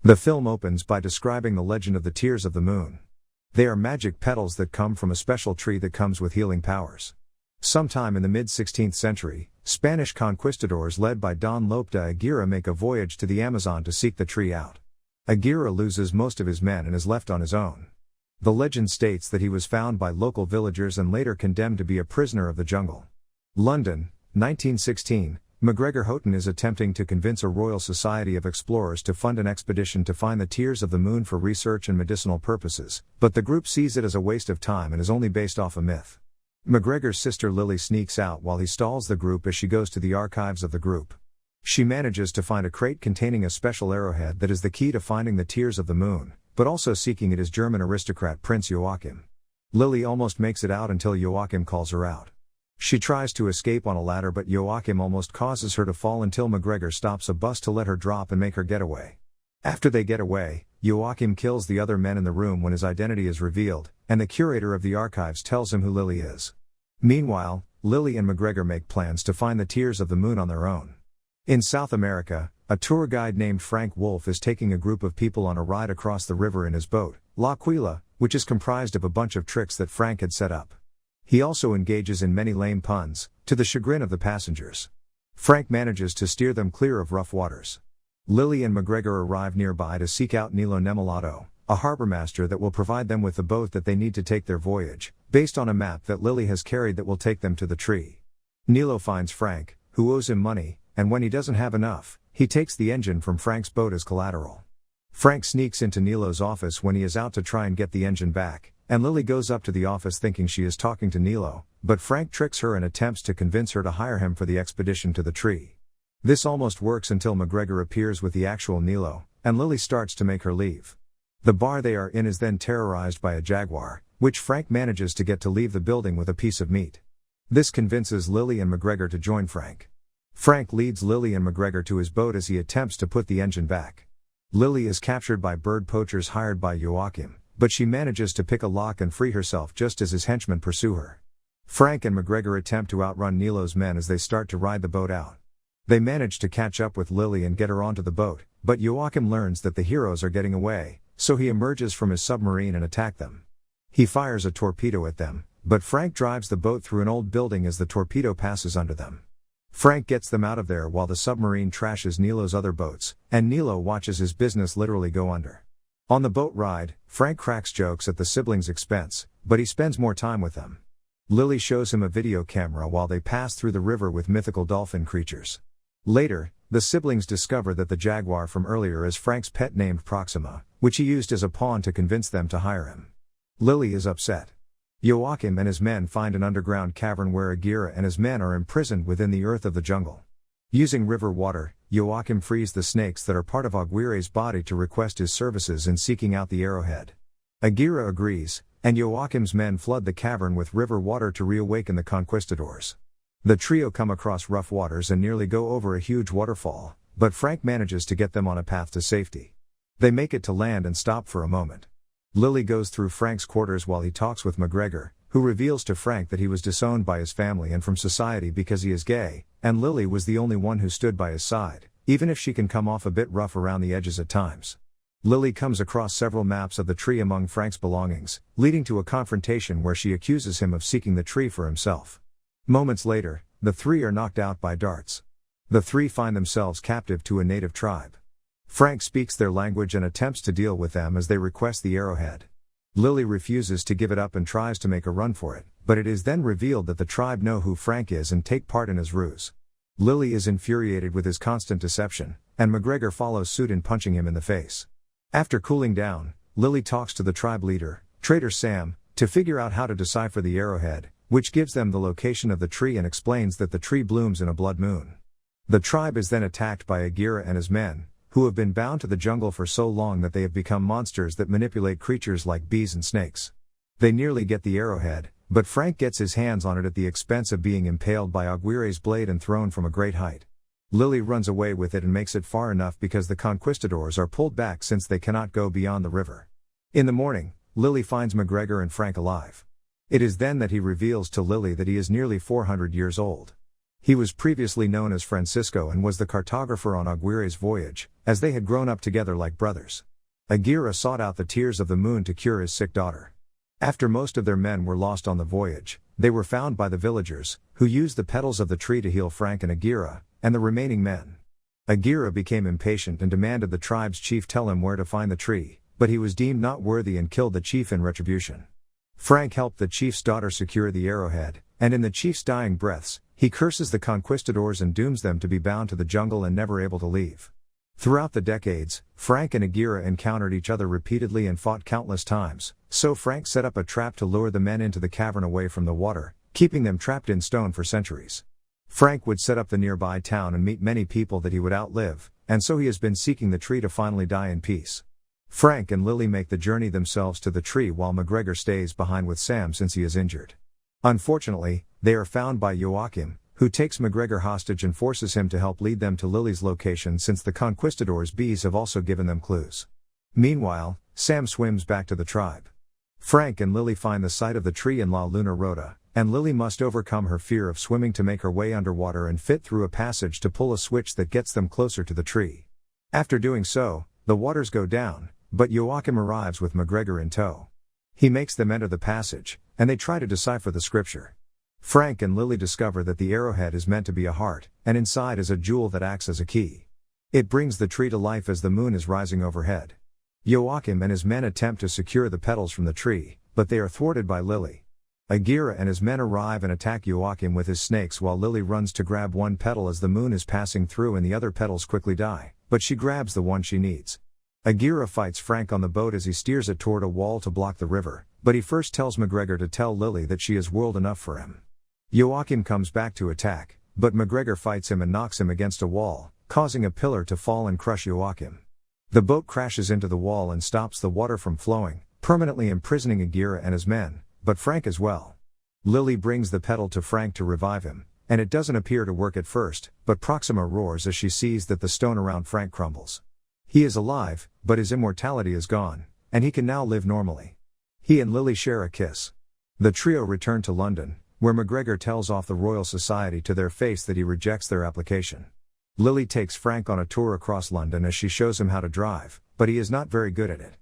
The film opens by describing the legend of the tears of the moon. They are magic petals that come from a special tree that comes with healing powers. Sometime in the mid-16th century, Spanish conquistadors led by Don Lope de Aguirre make a voyage to the Amazon to seek the tree out. Aguirre loses most of his men and is left on his own. The legend states that he was found by local villagers and later condemned to be a prisoner of the jungle. London, 1916, MacGregor Houghton is attempting to convince a Royal Society of Explorers to fund an expedition to find the tears of the moon for research and medicinal purposes, but the group sees it as a waste of time and is only based off a myth. MacGregor's sister Lily sneaks out while he stalls the group as she goes to the archives of the group. She manages to find a crate containing a special arrowhead that is the key to finding the tears of the moon, but also seeking it is German aristocrat Prince Joachim. Lily almost makes it out until Joachim calls her out. She tries to escape on a ladder, but Joachim almost causes her to fall until MacGregor stops a bus to let her drop and make her get away. After they get away, Joachim kills the other men in the room when his identity is revealed, and the curator of the archives tells him who Lily is. Meanwhile, Lily and MacGregor make plans to find the tears of the moon on their own. In South America, a tour guide named Frank Wolf is taking a group of people on a ride across the river in his boat, L'Aquila, which is comprised of a bunch of tricks that Frank had set up. He also engages in many lame puns, to the chagrin of the passengers. Frank manages to steer them clear of rough waters. Lily and MacGregor arrive nearby to seek out Nilo Nemolato, a harbormaster that will provide them with the boat that they need to take their voyage, based on a map that Lily has carried that will take them to the tree. Nilo finds Frank, who owes him money, and when he doesn't have enough, he takes the engine from Frank's boat as collateral. Frank sneaks into Nilo's office when he is out to try and get the engine back, and Lily goes up to the office thinking she is talking to Nilo, but Frank tricks her and attempts to convince her to hire him for the expedition to the tree. This almost works until MacGregor appears with the actual Nilo, and Lily starts to make her leave. The bar they are in is then terrorized by a jaguar, which Frank manages to get to leave the building with a piece of meat. This convinces Lily and MacGregor to join Frank. Frank leads Lily and MacGregor to his boat as he attempts to put the engine back. Lily is captured by bird poachers hired by Joachim, but she manages to pick a lock and free herself just as his henchmen pursue her. Frank and MacGregor attempt to outrun Nilo's men as they start to ride the boat out. They manage to catch up with Lily and get her onto the boat, but Joachim learns that the heroes are getting away, so he emerges from his submarine and attacks them. He fires a torpedo at them, but Frank drives the boat through an old building as the torpedo passes under them. Frank gets them out of there while the submarine trashes Nilo's other boats, and Nilo watches his business literally go under. On the boat ride, Frank cracks jokes at the siblings' expense, but he spends more time with them. Lily shows him a video camera while they pass through the river with mythical dolphin creatures. Later, the siblings discover that the jaguar from earlier is Frank's pet named Proxima, which he used as a pawn to convince them to hire him. Lily is upset. Joachim and his men find an underground cavern where Aguirre and his men are imprisoned within the earth of the jungle. Using river water, Joachim frees the snakes that are part of Aguirre's body to request his services in seeking out the arrowhead. Aguirre agrees, and Joachim's men flood the cavern with river water to reawaken the conquistadors. The trio come across rough waters and nearly go over a huge waterfall, but Frank manages to get them on a path to safety. They make it to land and stop for a moment. Lily goes through Frank's quarters while he talks with MacGregor, who reveals to Frank that he was disowned by his family and from society because he is gay, and Lily was the only one who stood by his side, even if she can come off a bit rough around the edges at times. Lily comes across several maps of the tree among Frank's belongings, leading to a confrontation where she accuses him of seeking the tree for himself. Moments later, the three are knocked out by darts. The three find themselves captive to a native tribe. Frank speaks their language and attempts to deal with them as they request the arrowhead. Lily refuses to give it up and tries to make a run for it, but it is then revealed that the tribe know who Frank is and take part in his ruse. Lily is infuriated with his constant deception, and MacGregor follows suit in punching him in the face. After cooling down, Lily talks to the tribe leader, Trader Sam, to figure out how to decipher the arrowhead, which gives them the location of the tree and explains that the tree blooms in a blood moon. The tribe is then attacked by Aguirre and his men, who have been bound to the jungle for so long that they have become monsters that manipulate creatures like bees and snakes. They nearly get the arrowhead, but Frank gets his hands on it at the expense of being impaled by Aguirre's blade and thrown from a great height. Lily runs away with it and makes it far enough because the conquistadors are pulled back since they cannot go beyond the river. In the morning, Lily finds MacGregor and Frank alive. It is then that he reveals to Lily that he is nearly 400 years old. He was previously known as Francisco and was the cartographer on Aguirre's voyage, as they had grown up together like brothers. Aguirre sought out the tears of the moon to cure his sick daughter. After most of their men were lost on the voyage, they were found by the villagers, who used the petals of the tree to heal Frank and Aguirre, and the remaining men. Aguirre became impatient and demanded the tribe's chief tell him where to find the tree, but he was deemed not worthy and killed the chief in retribution. Frank helped the chief's daughter secure the arrowhead, and in the chief's dying breaths, he curses the conquistadors and dooms them to be bound to the jungle and never able to leave. Throughout the decades, Frank and Aguirre encountered each other repeatedly and fought countless times, so Frank set up a trap to lure the men into the cavern away from the water, keeping them trapped in stone for centuries. Frank would set up the nearby town and meet many people that he would outlive, and so he has been seeking the tree to finally die in peace. Frank and Lily make the journey themselves to the tree while McGregor stays behind with Sam since he is injured. Unfortunately, they are found by Joachim, who takes McGregor hostage and forces him to help lead them to Lily's location since the conquistadors' bees have also given them clues. Meanwhile, Sam swims back to the tribe. Frank and Lily find the site of the tree in La Luna Rota, and Lily must overcome her fear of swimming to make her way underwater and fit through a passage to pull a switch that gets them closer to the tree. After doing so, the waters go down, but Joachim arrives with McGregor in tow. He makes them enter the passage, and they try to decipher the scripture. Frank and Lily discover that the arrowhead is meant to be a heart, and inside is a jewel that acts as a key. It brings the tree to life as the moon is rising overhead. Joachim and his men attempt to secure the petals from the tree, but they are thwarted by Lily. Aguirre and his men arrive and attack Joachim with his snakes while Lily runs to grab one petal as the moon is passing through and the other petals quickly die, but she grabs the one she needs. Aguirre fights Frank on the boat as he steers it toward a wall to block the river, but he first tells McGregor to tell Lily that she is world enough for him. Joachim comes back to attack, but McGregor fights him and knocks him against a wall, causing a pillar to fall and crush Joachim. The boat crashes into the wall and stops the water from flowing, permanently imprisoning Aguirre and his men, but Frank as well. Lily brings the petal to Frank to revive him, and it doesn't appear to work at first, but Proxima roars as she sees that the stone around Frank crumbles. He is alive, but his immortality is gone, and he can now live normally. He and Lily share a kiss. The trio return to London, where McGregor tells off the Royal Society to their face that he rejects their application. Lily takes Frank on a tour across London as she shows him how to drive, but he is not very good at it.